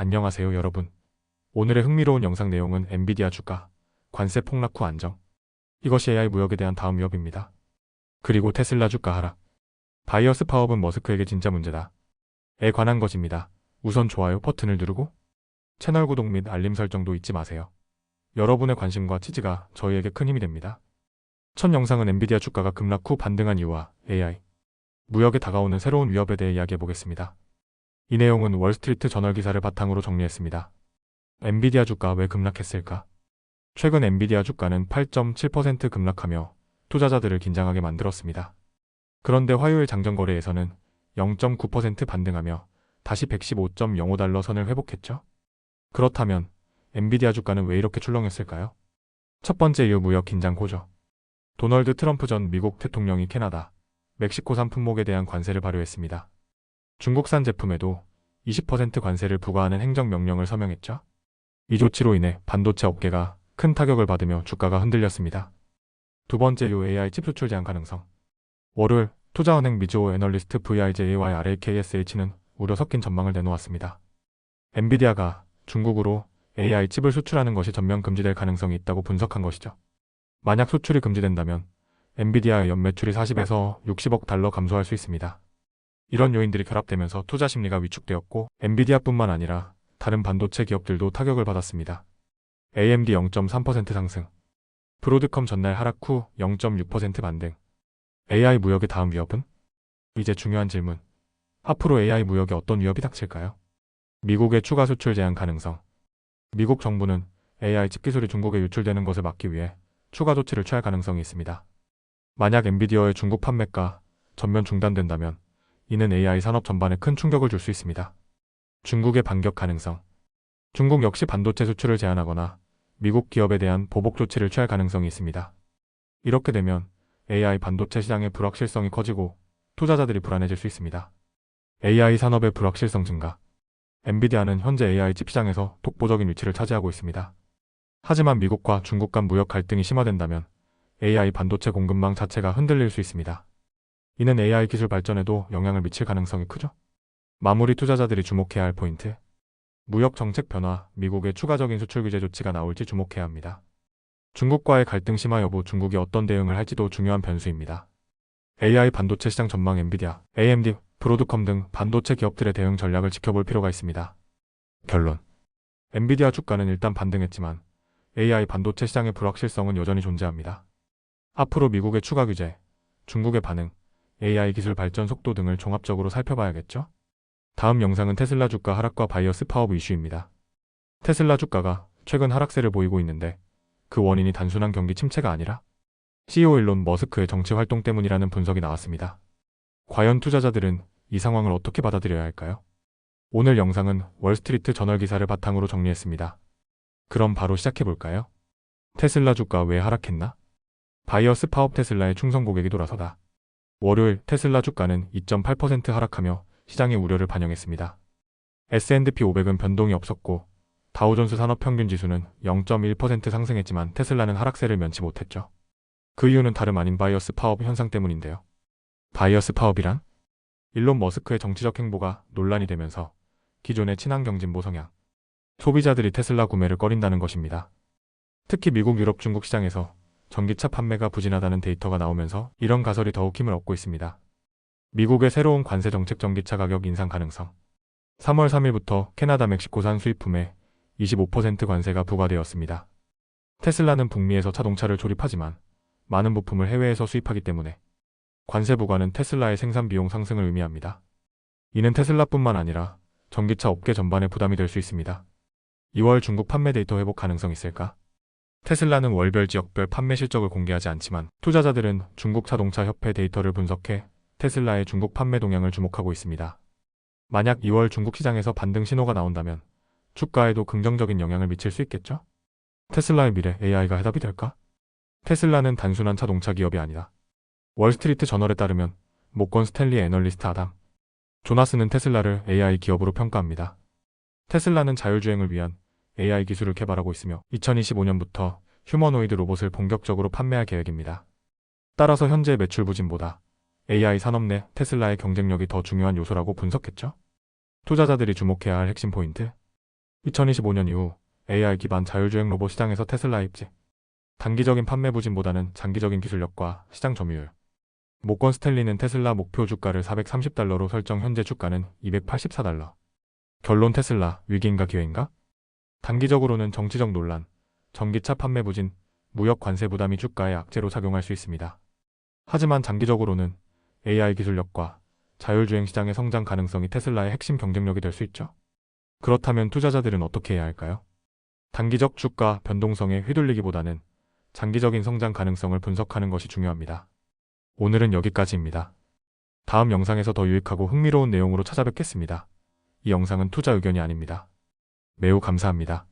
안녕하세요 여러분. 오늘의 흥미로운 영상 내용은 엔비디아 주가, 관세 폭락 후 안정. 이것이 AI 무역에 대한 다음 위협입니다. 그리고 테슬라 주가 하락. 바이어스 파업은 머스크에게 진짜 문제다. 에 관한 것입니다. 우선 좋아요 버튼을 누르고 채널 구독 및 알림 설정도 잊지 마세요. 여러분의 관심과 지지가 저희에게 큰 힘이 됩니다. 첫 영상은 엔비디아 주가가 급락 후 반등한 이유와 AI 무역에 다가오는 새로운 위협에 대해 이야기해 보겠습니다. 이 내용은 월스트리트 저널 기사를 바탕으로 정리했습니다. 엔비디아 주가 왜 급락했을까? 최근 엔비디아 주가는 8.7% 급락하며 투자자들을 긴장하게 만들었습니다. 그런데 화요일 장전 거래에서는 0.9% 반등하며 다시 115.05달러 선을 회복했죠. 그렇다면 엔비디아 주가는 왜 이렇게 출렁였을까요? 첫 번째 이유 무역 긴장 고조. 도널드 트럼프 전 미국 대통령이 캐나다, 멕시코산 품목에 대한 관세를 발효했습니다. 중국산 제품에도 20% 관세를 부과하는 행정명령을 서명했죠. 이 조치로 인해 반도체 업계가 큰 타격을 받으며 주가가 흔들렸습니다. 두 번째 이유 AI 칩 수출 제한 가능성. 월요일 투자은행 미즈호 애널리스트 VIJAYRAKSH는 우려 섞인 전망을 내놓았습니다. 엔비디아가 중국으로 AI 칩을 수출하는 것이 전면 금지될 가능성이 있다고 분석한 것이죠. 만약 수출이 금지된다면 엔비디아의 연매출이 40에서 60억 달러 감소할 수 있습니다. 이런 요인들이 결합되면서 투자 심리가 위축되었고 엔비디아뿐만 아니라 다른 반도체 기업들도 타격을 받았습니다. AMD 0.3% 상승, 브로드컴 전날 하락 후 0.6% 반등. AI 무역의 다음 위협은? 이제 중요한 질문. 앞으로 AI 무역에 어떤 위협이 닥칠까요? 미국의 추가 수출 제한 가능성. 미국 정부는 AI 칩 기술이 중국에 유출되는 것을 막기 위해 추가 조치를 취할 가능성이 있습니다. 만약 엔비디아의 중국 판매가 전면 중단된다면 이는 AI 산업 전반에 큰 충격을 줄 수 있습니다. 중국의 반격 가능성. 중국 역시 반도체 수출을 제한하거나 미국 기업에 대한 보복 조치를 취할 가능성이 있습니다. 이렇게 되면 AI 반도체 시장의 불확실성이 커지고 투자자들이 불안해질 수 있습니다. AI 산업의 불확실성 증가. 엔비디아는 현재 AI 칩 시장에서 독보적인 위치를 차지하고 있습니다. 하지만 미국과 중국 간 무역 갈등이 심화된다면 AI 반도체 공급망 자체가 흔들릴 수 있습니다. 이는 AI 기술 발전에도 영향을 미칠 가능성이 크죠. 마무리 투자자들이 주목해야 할 포인트. 무역 정책 변화, 미국의 추가적인 수출 규제 조치가 나올지 주목해야 합니다. 중국과의 갈등 심화 여부, 중국이 어떤 대응을 할지도 중요한 변수입니다. AI 반도체 시장 전망 엔비디아, AMD, 브로드컴 등 반도체 기업들의 대응 전략을 지켜볼 필요가 있습니다. 결론. 엔비디아 주가는 일단 반등했지만 AI 반도체 시장의 불확실성은 여전히 존재합니다. 앞으로 미국의 추가 규제, 중국의 반응, AI 기술 발전 속도 등을 종합적으로 살펴봐야겠죠? 다음 영상은 테슬라 주가 하락과 바이어스 파업 이슈입니다. 테슬라 주가가 최근 하락세를 보이고 있는데 그 원인이 단순한 경기 침체가 아니라 CEO 일론 머스크의 정치 활동 때문이라는 분석이 나왔습니다. 과연 투자자들은 이 상황을 어떻게 받아들여야 할까요? 오늘 영상은 월스트리트 저널 기사를 바탕으로 정리했습니다. 그럼 바로 시작해볼까요? 테슬라 주가 왜 하락했나? 바이어스 파업 테슬라의 충성 고객이 돌아서다. 월요일 테슬라 주가는 2.8% 하락하며 시장의 우려를 반영했습니다. S&P 500은 변동이 없었고 다우존스 산업평균지수는 0.1% 상승했지만 테슬라는 하락세를 면치 못했죠. 그 이유는 다름 아닌 바이어스 파업 현상 때문인데요. 바이어스 파업이란? 일론 머스크의 정치적 행보가 논란이 되면서 기존의 친환경진보 성향, 소비자들이 테슬라 구매를 꺼린다는 것입니다. 특히 미국, 유럽, 중국 시장에서 전기차 판매가 부진하다는 데이터가 나오면서 이런 가설이 더욱 힘을 얻고 있습니다. 미국의 새로운 관세 정책 전기차 가격 인상 가능성. 3월 3일부터 캐나다, 멕시코산 수입품에 25% 관세가 부과되었습니다. 테슬라는 북미에서 자동차를 조립하지만 많은 부품을 해외에서 수입하기 때문에 관세 부과는 테슬라의 생산 비용 상승을 의미합니다. 이는 테슬라뿐만 아니라 전기차 업계 전반에 부담이 될 수 있습니다. 2월 중국 판매 데이터 회복 가능성 있을까? 테슬라는 월별 지역별 판매 실적을 공개하지 않지만 투자자들은 중국 자동차 협회 데이터를 분석해 테슬라의 중국 판매 동향을 주목하고 있습니다. 만약 2월 중국 시장에서 반등 신호가 나온다면 주가에도 긍정적인 영향을 미칠 수 있겠죠? 테슬라의 미래, AI가 해답이 될까? 테슬라는 단순한 자동차 기업이 아니다. 월스트리트 저널에 따르면 모건 스탠리 애널리스트 아담 조나스는 테슬라를 AI 기업으로 평가합니다. 테슬라는 자율주행을 위한 AI 기술을 개발하고 있으며 2025년부터 휴머노이드 로봇을 본격적으로 판매할 계획입니다. 따라서 현재 매출 부진보다 AI 산업 내 테슬라의 경쟁력이 더 중요한 요소라고 분석했죠. 투자자들이 주목해야 할 핵심 포인트. 2025년 이후 AI 기반 자율주행 로봇 시장에서 테슬라 입지. 단기적인 판매 부진보다는 장기적인 기술력과 시장 점유율. 모건 스탠리는 테슬라 목표 주가를 $430로 설정, 현재 주가는 $284. 결론, 테슬라 위기인가 기회인가? 단기적으로는 정치적 논란, 전기차 판매 부진, 무역 관세 부담이 주가에 악재로 작용할 수 있습니다. 하지만 장기적으로는 AI 기술력과 자율주행 시장의 성장 가능성이 테슬라의 핵심 경쟁력이 될 수 있죠. 그렇다면 투자자들은 어떻게 해야 할까요? 단기적 주가 변동성에 휘둘리기보다는 장기적인 성장 가능성을 분석하는 것이 중요합니다. 오늘은 여기까지입니다. 다음 영상에서 더 유익하고 흥미로운 내용으로 찾아뵙겠습니다. 이 영상은 투자 의견이 아닙니다. 매우 감사합니다.